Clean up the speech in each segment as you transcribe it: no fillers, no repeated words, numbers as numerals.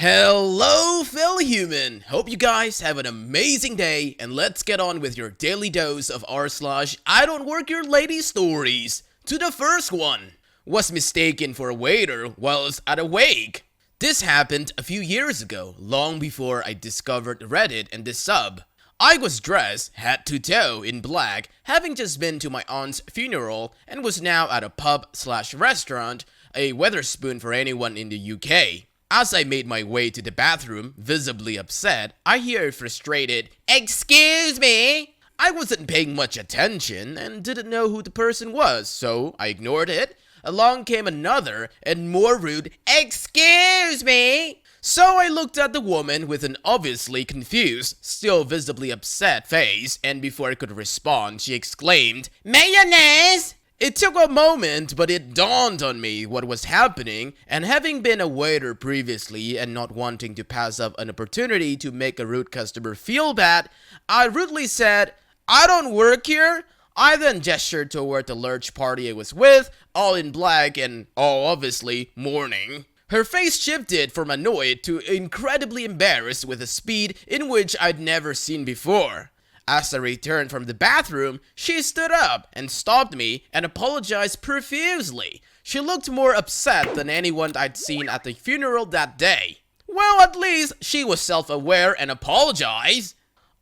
Hello, fellow human! Hope you guys have an amazing day, and let's get on with your daily dose of r/I don't work your lady stories. To the first one. Was mistaken for a waiter whilst at a wake. This happened a few years ago, long before I discovered Reddit and this sub. I was dressed, head to toe, in black, having just been to my aunt's funeral, and was now at a pub/restaurant, a Wetherspoon for anyone in the UK. As I made my way to the bathroom, visibly upset, I hear a frustrated, "Excuse me?" I wasn't paying much attention and didn't know who the person was, so I ignored it. Along came another and more rude, "Excuse me?" So I looked at the woman with an obviously confused, still visibly upset face, and before I could respond, she exclaimed, "Mayonnaise!" It took a moment, but it dawned on me what was happening, and having been a waiter previously and not wanting to pass up an opportunity to make a rude customer feel bad, I rudely said, "I don't work here." I then gestured toward the large party I was with, all in black and all obviously mourning. Her face shifted from annoyed to incredibly embarrassed with a speed in which I'd never seen before. As I returned from the bathroom, she stood up and stopped me and apologized profusely. She looked more upset than anyone I'd seen at the funeral that day. Well, at least she was self-aware and apologized.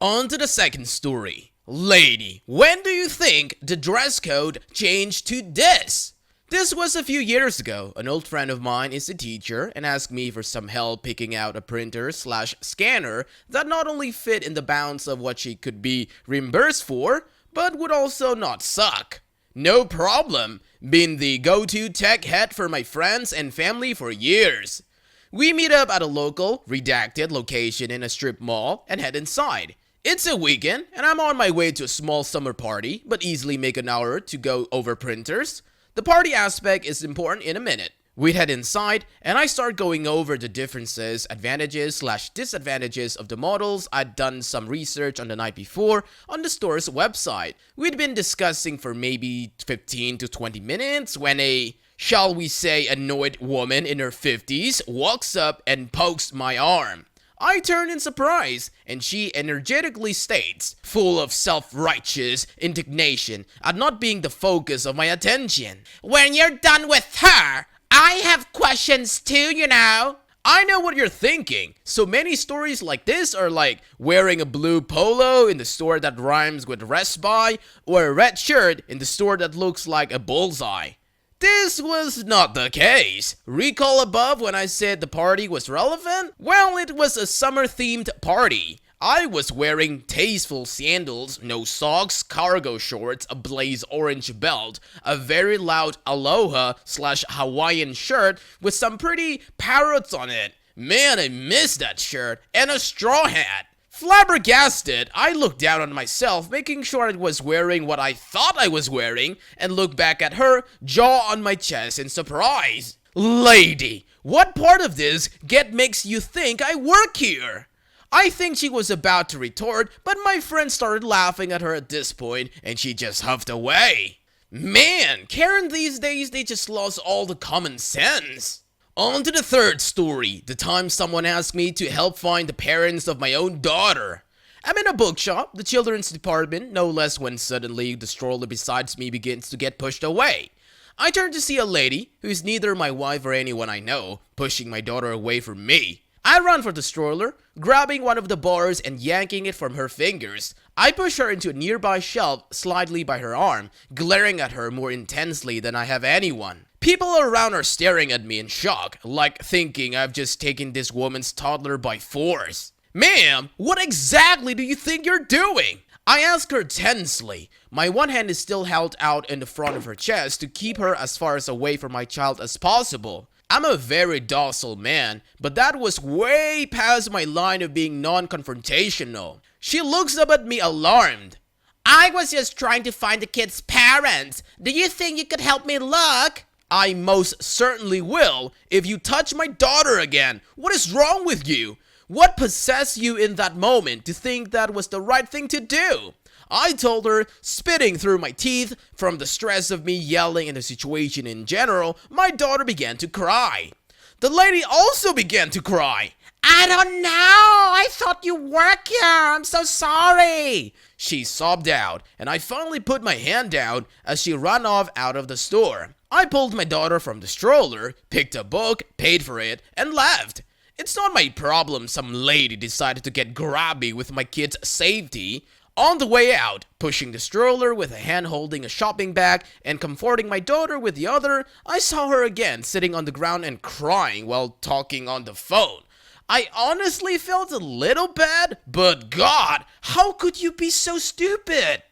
On to the second story. Lady, when do you think the dress code changed to this? This was a few years ago. An old friend of mine is a teacher and asked me for some help picking out a printer/scanner that not only fit in the bounds of what she could be reimbursed for, but would also not suck. No problem, been the go-to tech head for my friends and family for years. We meet up at a local, redacted location in a strip mall and head inside. It's a weekend and I'm on my way to a small summer party, but easily make an hour to go over printers. The party aspect is important in a minute. We'd head inside, and I start going over the differences, advantages/disadvantages of the models. I'd done some research on the night before on the store's website. We'd been discussing for maybe 15 to 20 minutes when a, shall we say, annoyed woman in her 50s walks up and pokes my arm. I turn in surprise, and she energetically states, full of self-righteous indignation at not being the focus of my attention, "When you're done with her, I have questions too, you know." I know what you're thinking. So many stories like this are like wearing a blue polo in the store that rhymes with rest by, or a red shirt in the store that looks like a bullseye. This was not the case. Recall above when I said the party was relevant? Well, it was a summer-themed party. I was wearing tasteful sandals, no socks, cargo shorts, a blaze orange belt, a very loud aloha/Hawaiian shirt with some pretty parrots on it. Man, I missed that shirt, and a straw hat. Flabbergasted, I looked down on myself, making sure I was wearing what I thought I was wearing, and looked back at her, jaw on my chest in surprise. Lady, what part of this makes you think I work here? I think she was about to retort, but my friend started laughing at her at this point, and she just huffed away. Man, Karen these days, they just lost all the common sense. On to the third story, the time someone asked me to help find the parents of my own daughter. I'm in a bookshop, the children's department, no less, when suddenly the stroller beside me begins to get pushed away. I turn to see a lady, who is neither my wife or anyone I know, pushing my daughter away from me. I run for the stroller, grabbing one of the bars and yanking it from her fingers. I push her into a nearby shelf slightly by her arm, glaring at her more intensely than I have anyone. People around are staring at me in shock, like thinking I've just taken this woman's toddler by force. "Ma'am, what exactly do you think you're doing?" I ask her tensely. My one hand is still held out in the front of her chest to keep her as far away from my child as possible. I'm a very docile man, but that was way past my line of being non-confrontational. She looks up at me alarmed. "I was just trying to find the kid's parents. Do you think you could help me look?" "I most certainly will, if you touch my daughter again. What is wrong with you? What possessed you in that moment to think that was the right thing to do?" I told her, spitting through my teeth from the stress of me yelling and the situation in general. My daughter began to cry. The lady also began to cry. I don't know. I thought you work here. I'm so sorry. She sobbed out, and I finally put my hand down as she ran off out of the store. I pulled my daughter from the stroller, picked a book, paid for it, and left. It's not my problem some lady decided to get grabby with my kid's safety. On the way out, pushing the stroller with a hand holding a shopping bag and comforting my daughter with the other, I saw her again sitting on the ground and crying while talking on the phone. I honestly felt a little bad, but God, how could you be so stupid?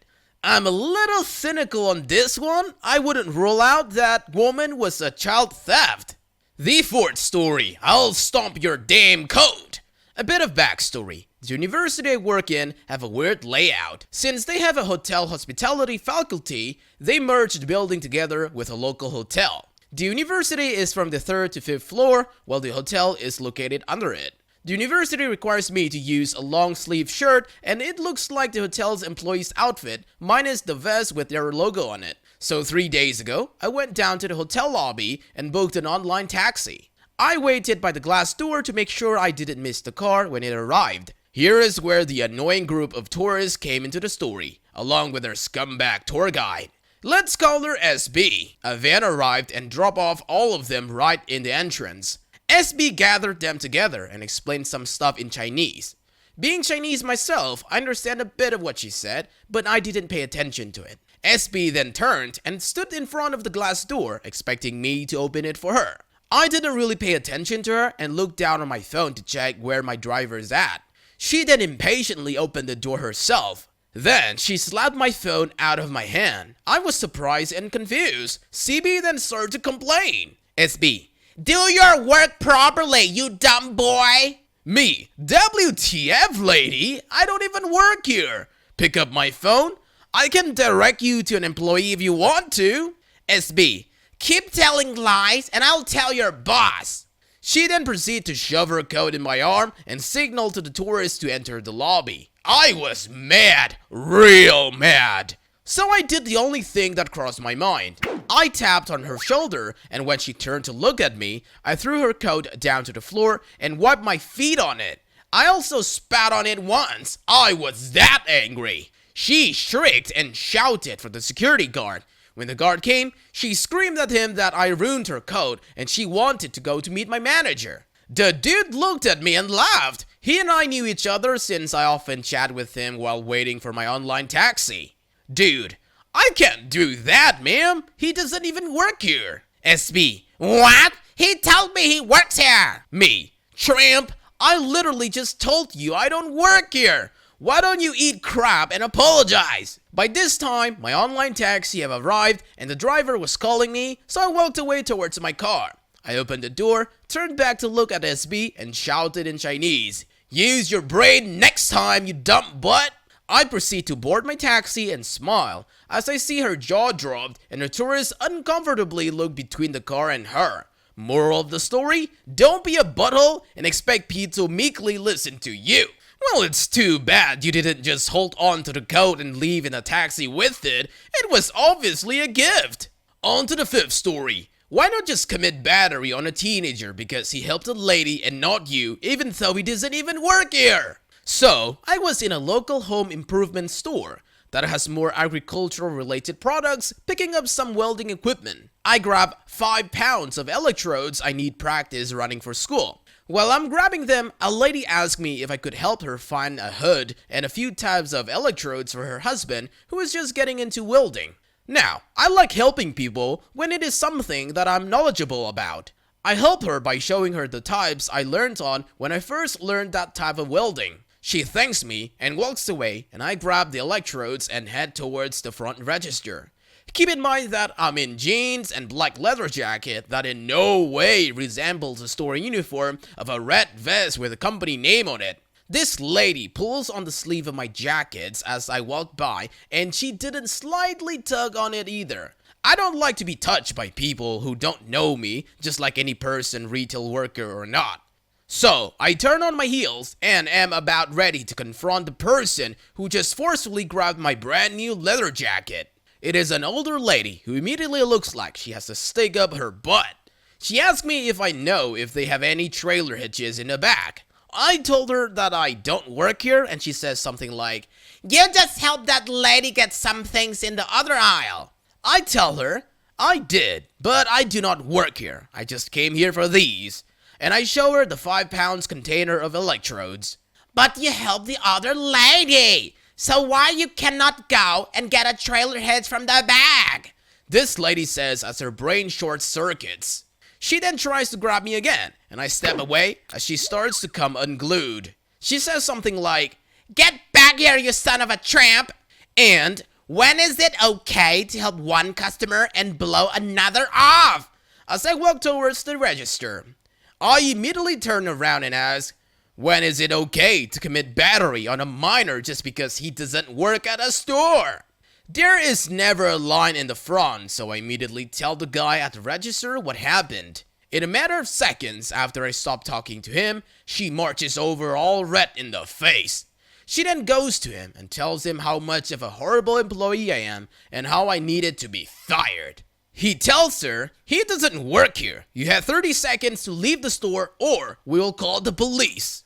I'm a little cynical on this one. I wouldn't rule out that woman was a child theft. The fourth story, I'll stomp your damn coat. A bit of backstory. The university I work in have a weird layout. Since they have a hotel hospitality faculty, they merged the building together with a local hotel. The university is from the 3rd to 5th floor, while the hotel is located under it. The university requires me to use a long sleeve shirt, and it looks like the hotel's employee's outfit, minus the vest with their logo on it. So 3 days ago, I went down to the hotel lobby and booked an online taxi. I waited by the glass door to make sure I didn't miss the car when it arrived. Here is where the annoying group of tourists came into the story, along with their scumbag tour guide. Let's call her SB. A van arrived and dropped off all of them right in the entrance. SB gathered them together and explained some stuff in Chinese. Being Chinese myself, I understand a bit of what she said, but I didn't pay attention to it. SB then turned and stood in front of the glass door, expecting me to open it for her. I didn't really pay attention to her and looked down on my phone to check where my driver is at. She then impatiently opened the door herself. Then, she slapped my phone out of my hand. I was surprised and confused. CB then started to complain. SB, do your work properly, you dumb boy. Me, WTF lady? I don't even work here. Pick up my phone. I can direct you to an employee if you want to. SB, keep telling lies and I'll tell your boss. She then proceeded to shove her coat in my arm and signaled to the tourists to enter the lobby. I was mad, real mad. So I did the only thing that crossed my mind. I tapped on her shoulder, and when she turned to look at me, I threw her coat down to the floor and wiped my feet on it. I also spat on it once. I was that angry. She shrieked and shouted for the security guard. When the guard came, she screamed at him that I ruined her coat and she wanted to go to meet my manager. The dude looked at me and laughed. He and I knew each other since I often chat with him while waiting for my online taxi. Dude, I can't do that, ma'am. He doesn't even work here. SB, what? He told me he works here. Me, tramp, I literally just told you I don't work here. Why don't you eat crap and apologize? By this time, my online taxi have arrived and the driver was calling me, so I walked away towards my car. I opened the door, turned back to look at SB, and shouted in Chinese, "Use your brain next time, you dumb butt!" I proceed to board my taxi and smile as I see her jaw dropped and the tourists uncomfortably look between the car and her. Moral of the story, don't be a butthole and expect people to meekly listen to you. Well, it's too bad you didn't just hold on to the coat and leave in a taxi with it. It was obviously a gift. On to the fifth story. Why not just commit battery on a teenager because he helped a lady and not you, even though he doesn't even work here? So, I was in a local home improvement store that has more agricultural related products, picking up some welding equipment. I grab 5 pounds of electrodes I need practice running for school. While I'm grabbing them, a lady asked me if I could help her find a hood and a few types of electrodes for her husband who is just getting into welding. Now, I like helping people when it is something that I'm knowledgeable about. I help her by showing her the types I learned on when I first learned that type of welding. She thanks me and walks away, and I grab the electrodes and head towards the front register. Keep in mind that I'm in jeans and black leather jacket that in no way resembles the store uniform of a red vest with a company name on it. This lady pulls on the sleeve of my jackets as I walk by, and she didn't slightly tug on it either. I don't like to be touched by people who don't know me, just like any person, retail worker or not. So, I turn on my heels and am about ready to confront the person who just forcefully grabbed my brand new leather jacket. It is an older lady who immediately looks like she has to stick up her butt. She asks me if I know if they have any trailer hitches in the back. I told her that I don't work here, and she says something like, "You just help that lady get some things in the other aisle." I tell her, "I did, but I do not work here. I just came here for these." And I show her the 5 pounds container of electrodes. "But you help the other lady, so why you cannot go and get a trailer hitch from the bag?" This lady says as her brain short circuits. She then tries to grab me again, and I step away as she starts to come unglued. She says something like, "Get back here, you son of a tramp!" And, "When is it okay to help one customer and blow another off?" As I walk towards the register, I immediately turn around and ask, "When is it okay to commit battery on a minor just because he doesn't work at a store?" There is never a line in the front, so I immediately tell the guy at the register what happened. In a matter of seconds after I stop talking to him, she marches over all red in the face. She then goes to him and tells him how much of a horrible employee I am and how I needed to be fired. He tells her he doesn't work here. You have 30 seconds to leave the store or we will call the police.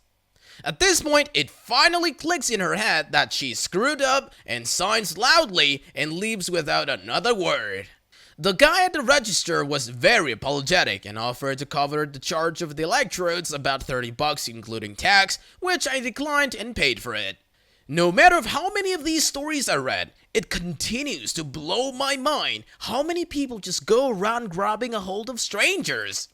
At this point, it finally clicks in her head that she's screwed up and signs loudly and leaves without another word. The guy at the register was very apologetic and offered to cover the charge of the electrodes, about $30 including tax, which I declined and paid for it. No matter how many of these stories I read, it continues to blow my mind how many people just go around grabbing a hold of strangers.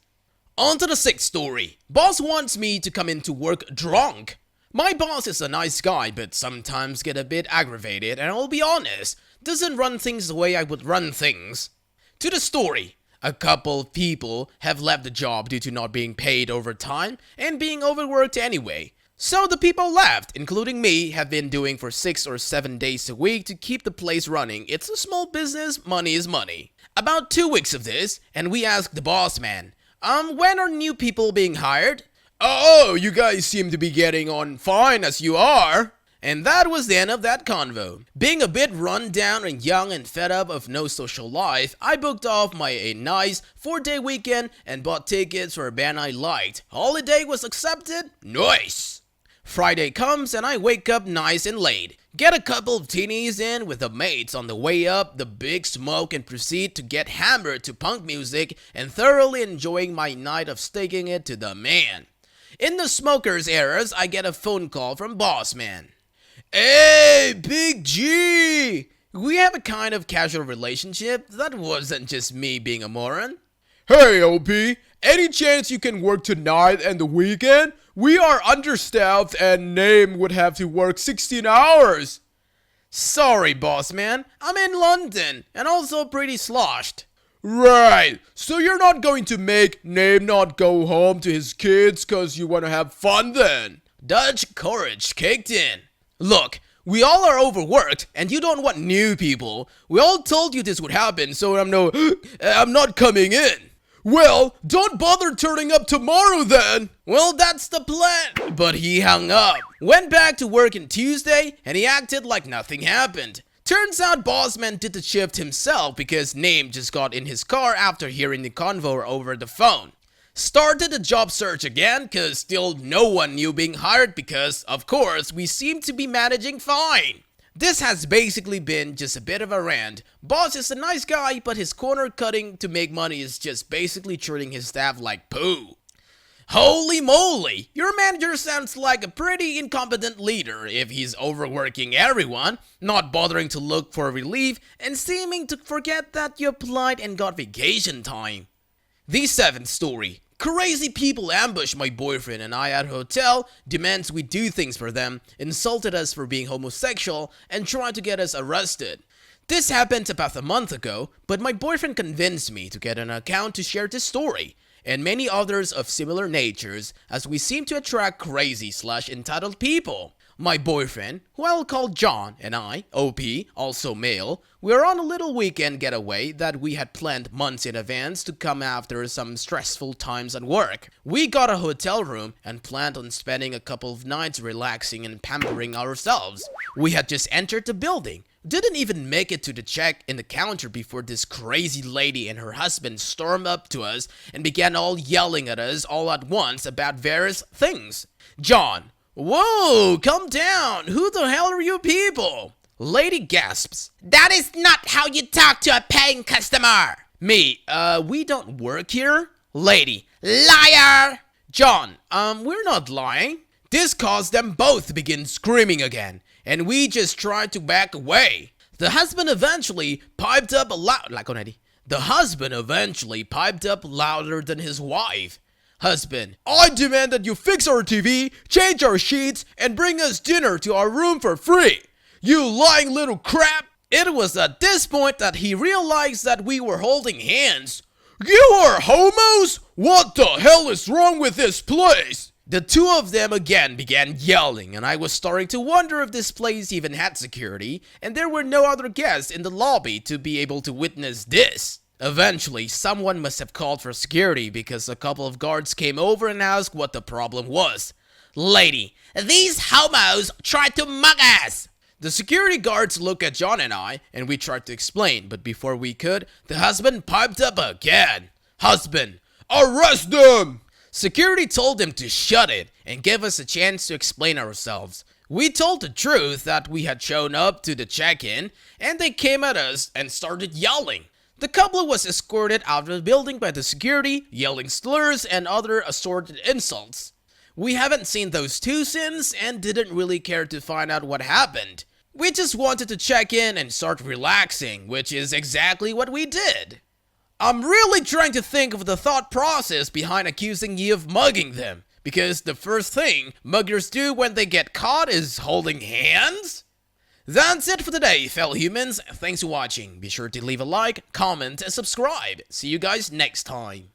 On to the 6th story. Boss wants me to come into work drunk. My boss is a nice guy, but sometimes get a bit aggravated, and I'll be honest, doesn't run things the way I would run things. To the story. A couple of people have left the job due to not being paid overtime and being overworked anyway. So the people left, including me, have been doing for 6 or 7 days a week to keep the place running. It's a small business, money is money. About 2 weeks of this, and we asked the boss man, when are new people being hired? "Oh, you guys seem to be getting on fine as you are." And that was the end of that convo. Being a bit run down and young and fed up of no social life, I booked off a nice 4-day weekend and bought tickets for a band I liked. Holiday was accepted? Nice! Friday comes and I wake up nice and late. Get a couple of teenies in with the mates on the way up, the big smoke, and proceed to get hammered to punk music and thoroughly enjoying my night of sticking it to the man. In the smokers eras, I get a phone call from boss man. "Hey, Big G! We have a kind of casual relationship. That wasn't just me being a moron." "Hey, OP, any chance you can work tonight and the weekend? We are understaffed and Name would have to work 16 hours. "Sorry, boss man. I'm in London and also pretty sloshed." "Right, so you're not going to make Name not go home to his kids cause you want to have fun then?" Dutch courage kicked in. "Look, we all are overworked and you don't want new people. We all told you this would happen, so I'm not coming in." "Well, don't bother turning up tomorrow then." "Well, that's the plan." But he hung up. Went back to work on Tuesday and he acted like nothing happened. Turns out Bossman did the shift himself because Name just got in his car after hearing the convo over the phone. Started the job search again cause still no one knew being hired because, of course, we seem to be managing fine. This has basically been just a bit of a rant. Boss is a nice guy, but his corner cutting to make money is just basically treating his staff like poo. Holy moly! Your manager sounds like a pretty incompetent leader if he's overworking everyone, not bothering to look for relief, and seeming to forget that you applied and got vacation time. The 7th story. Crazy people ambush my boyfriend and I at a hotel, demands we do things for them, insulted us for being homosexual, and tried to get us arrested. This happened about a month ago, but my boyfriend convinced me to get an account to share this story, and many others of similar natures, as we seem to attract crazy/entitled people. My boyfriend, who I'll call John, and I, OP, also male, we are on a little weekend getaway that we had planned months in advance to come after some stressful times at work. We got a hotel room and planned on spending a couple of nights relaxing and pampering ourselves. We had just entered the building. didn't even make it to the check in the counter before this crazy lady and her husband stormed up to us and began all yelling at us all at once about various things. John: "Whoa, calm down. Who the hell are you people?" Lady gasps: "That is not how you talk to a paying customer." Me: "We don't work here." Lady: "Liar!" John: We're not lying." This caused them both to begin screaming again, and we just tried to back away. The husband eventually piped up louder than his wife. Husband: "I demand that you fix our TV, change our sheets, and bring us dinner to our room for free. You lying little crap." It was at this point that he realized that we were holding hands. "You are homos? What the hell is wrong with this place?" The two of them again began yelling, and I was starting to wonder if this place even had security, and there were no other guests in the lobby to be able to witness this. Eventually, someone must have called for security because a couple of guards came over and asked what the problem was. Lady: "These homos tried to mug us." The security guards looked at John and I, and we tried to explain, but before we could, the husband piped up again. Husband: "Arrest them!" Security told him to shut it and give us a chance to explain ourselves. We told the truth that we had shown up to the check-in, and they came at us and started yelling. The couple was escorted out of the building by the security, yelling slurs and other assorted insults. We haven't seen those two since and didn't really care to find out what happened. We just wanted to check in and start relaxing, which is exactly what we did. I'm really trying to think of the thought process behind accusing you of mugging them, because the first thing muggers do when they get caught is holding hands? That's it for today, fellow humans. Thanks for watching. Be sure to leave a like, comment, and subscribe. See you guys next time.